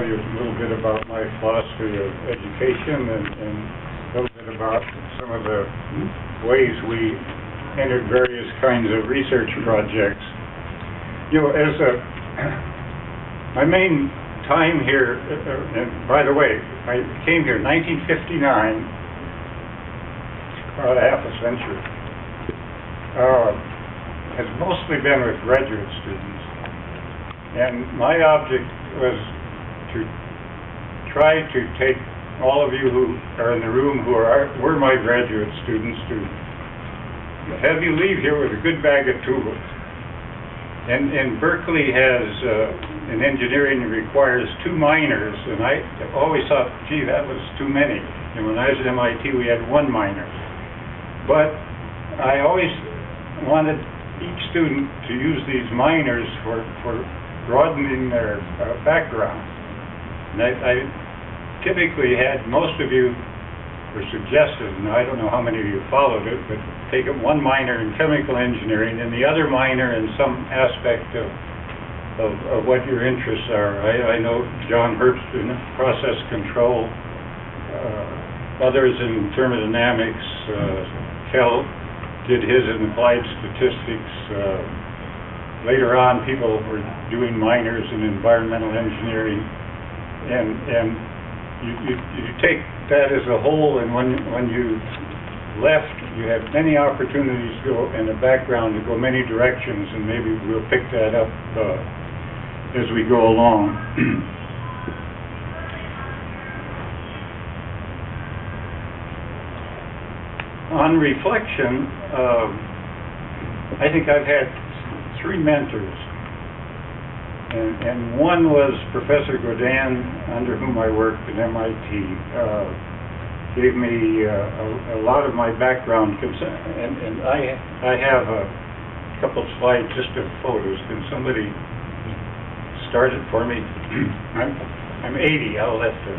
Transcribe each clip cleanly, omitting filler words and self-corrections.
you a little bit about my philosophy of education and a little bit about some of the ways we entered various kinds of research projects. You know, my main time here, and by the way, I came here in 1959, about a half a century, has mostly been with graduate students. And my object was to try to take all of you who are in the room who were my graduate students to have you leave here with a good bag of tools. And Berkeley has in engineering requires 2 minors, and I always thought, gee, that was too many. And when I was at MIT, we had 1 minor. But I always wanted each student to use these minors for broadening their background. And I typically had, most of you were suggested, and I don't know how many of you followed it, but take 1 minor in chemical engineering and the other minor in some aspect of what your interests are. I know John Herbst in process control, others in thermodynamics, Kel did his in applied statistics. Later on, people were doing minors in environmental engineering, and you take that as a whole, and when you left, you had many opportunities to go in a background to go many directions, and maybe we'll pick that up as we go along. On reflection, I think I've had 3 mentors, and one was Professor Godin, under whom I worked at MIT. Gave me a lot of my background, and I have a couple slides just of photos. Can somebody start it for me? I'm 80. I'll let the.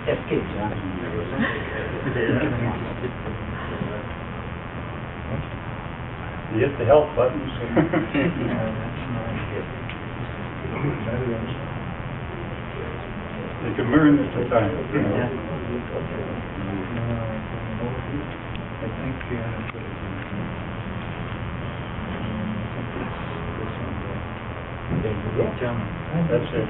Escape, John. You hit the help buttons. You can learn at the time. That's it.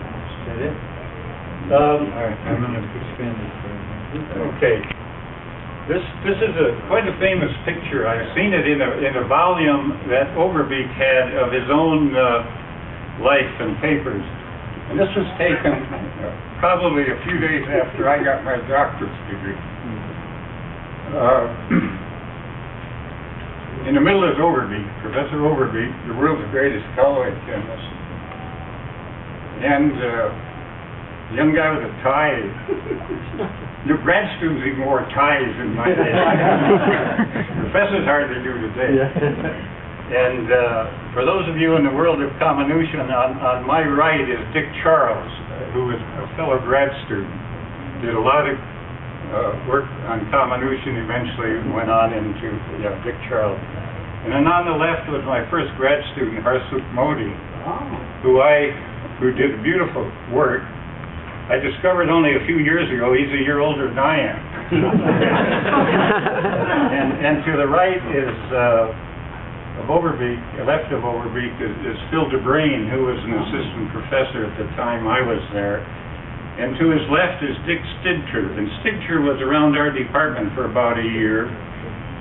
All right, I'm going to expand it for you. Okay. This is quite a famous picture. I've seen it in a volume that Overbeek had of his own life and papers. And this was taken probably a few days after I got my doctorate degree. In the middle is Overbeek, Professor Overbeek, the world's greatest colloid chemist. And a young guy with a tie. Your grad students even wore ties in my day. Professors hardly do today. And for those of you in the world of comminution, on my right is Dick Charles, who was a fellow grad student. Did a lot of work on comminution, eventually went on into Dick Charles. And then on the left was my first grad student, Harsuk Modi, who did beautiful work. I discovered only a few years ago he's a year older than I am. and to the right is of Overbeek, left of Overbeek is Phil DeBrain, who was an assistant professor at the time I was there. And to his left is Dick Stidter. And Stidter was around our department for about a year.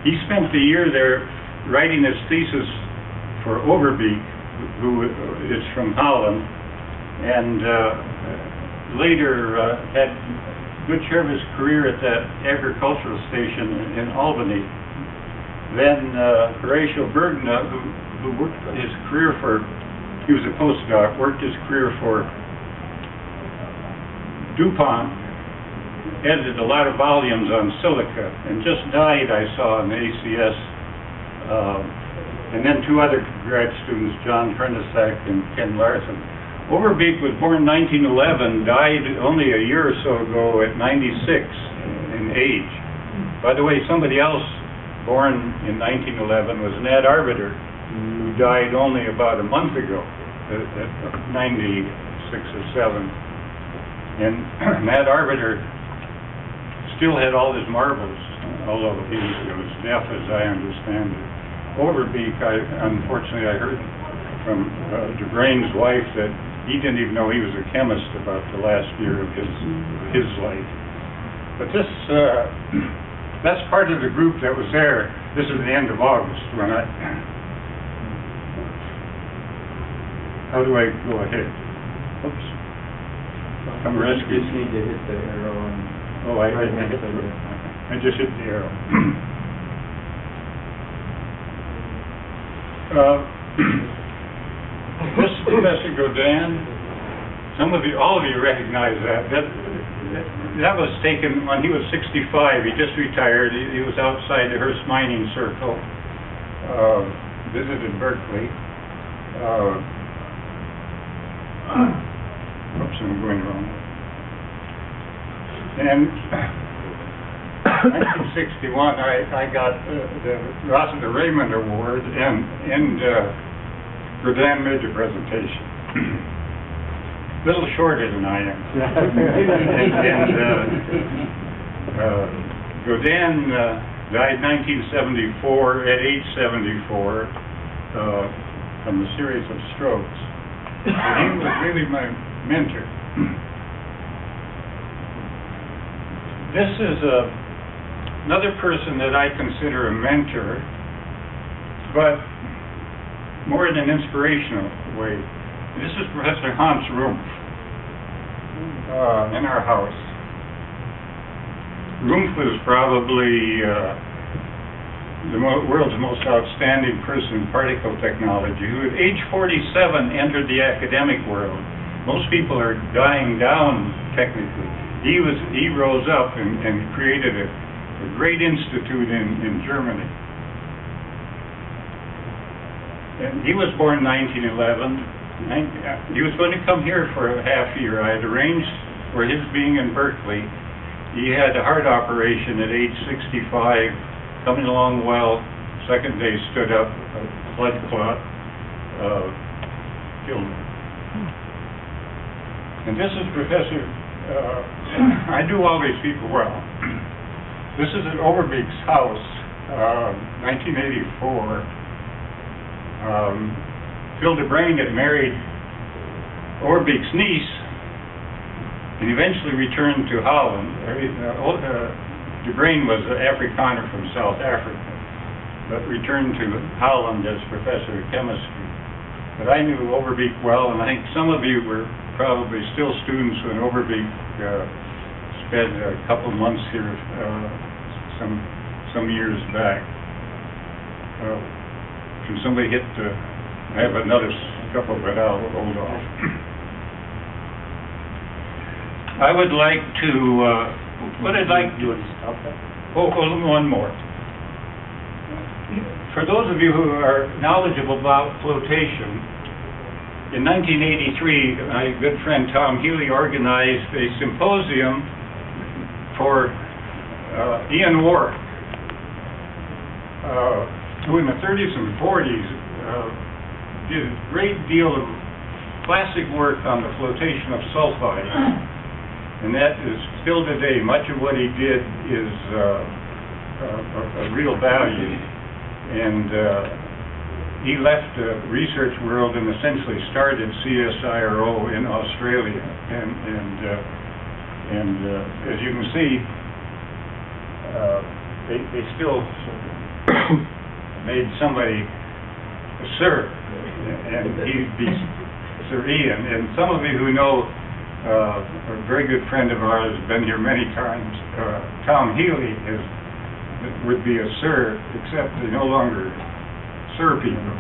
He spent the year there writing his thesis for Overbeek, who is from Holland, and later had good share of his career at that agricultural station in Albany. Then Horatio Bergna, who worked his career he was a postdoc, worked his career for DuPont, edited a lot of volumes on silica, and just died, I saw, in the ACS. And then 2 other grad students, John Prendesack and Ken Larson. Overbeek was born in 1911, died only a year or so ago at 96 in age. By the way, somebody else born in 1911 was Ned Arbiter, who who died only about a month ago, at 96 or 7. And Matt Arbiter still had all his marbles, although he was deaf, as I understand it. Overbeek, unfortunately, I heard from DeBrain's wife that he didn't even know he was a chemist about the last year of his life. But this, that's part of the group that was there. This is the end of August when how do I go ahead? Oops. Come rescue. You just need to hit the arrow and... Oh, I just hit the arrow. This is Professor Godin. All of you recognize that. That was taken when he was 65. He just retired. He was outside the Hearst Mining Circle. Visited Berkeley. Oops, I'm going wrong. And 1961, I got the Raymond Award, and Godin made the presentation. A little shorter than I am. Godin died 1974 at age 74 from a series of strokes. He was really my mentor. This is another person that I consider a mentor, but more in an inspirational way. This is Professor Hans Rumpf in our house. Rumpf was probably the world's most outstanding person in particle technology, who at age 47 entered the academic world. Most people are dying down technically. He rose up and created a great institute in Germany. And he was born in 1911. He was going to come here for a half year. I had arranged for his being in Berkeley. He had a heart operation at age 65, coming along well. Second day stood up, a blood clot, killed him. And this is Professor, I do all these people well. This is at Overbeek's house, 1984. Phil DeBrain had married Overbeek's niece and eventually returned to Holland. DeBrain was an Afrikaner from South Africa, but returned to Holland as professor of chemistry. But I knew Overbeek well, and I think some of you were probably still students when Overbeek spent a couple months here some years back. Can somebody hit I have another couple, but I'll hold off. I would like to, what I'd like to... Oh, one more. For those of you who are knowledgeable about flotation, in 1983, my good friend Tom Healy organized a symposium for Ian Warwick, who in the 30s and 40s did a great deal of classic work on the flotation of sulfide, and that is still today. Much of what he did is a real value, and he left the research world and essentially started CSIRO in Australia, and as you can see, they still made somebody a Sir, and he'd be Sir Ian. And some of you who know a very good friend of ours has been here many times. Tom Healy would be a Sir, except they no longer Sir people.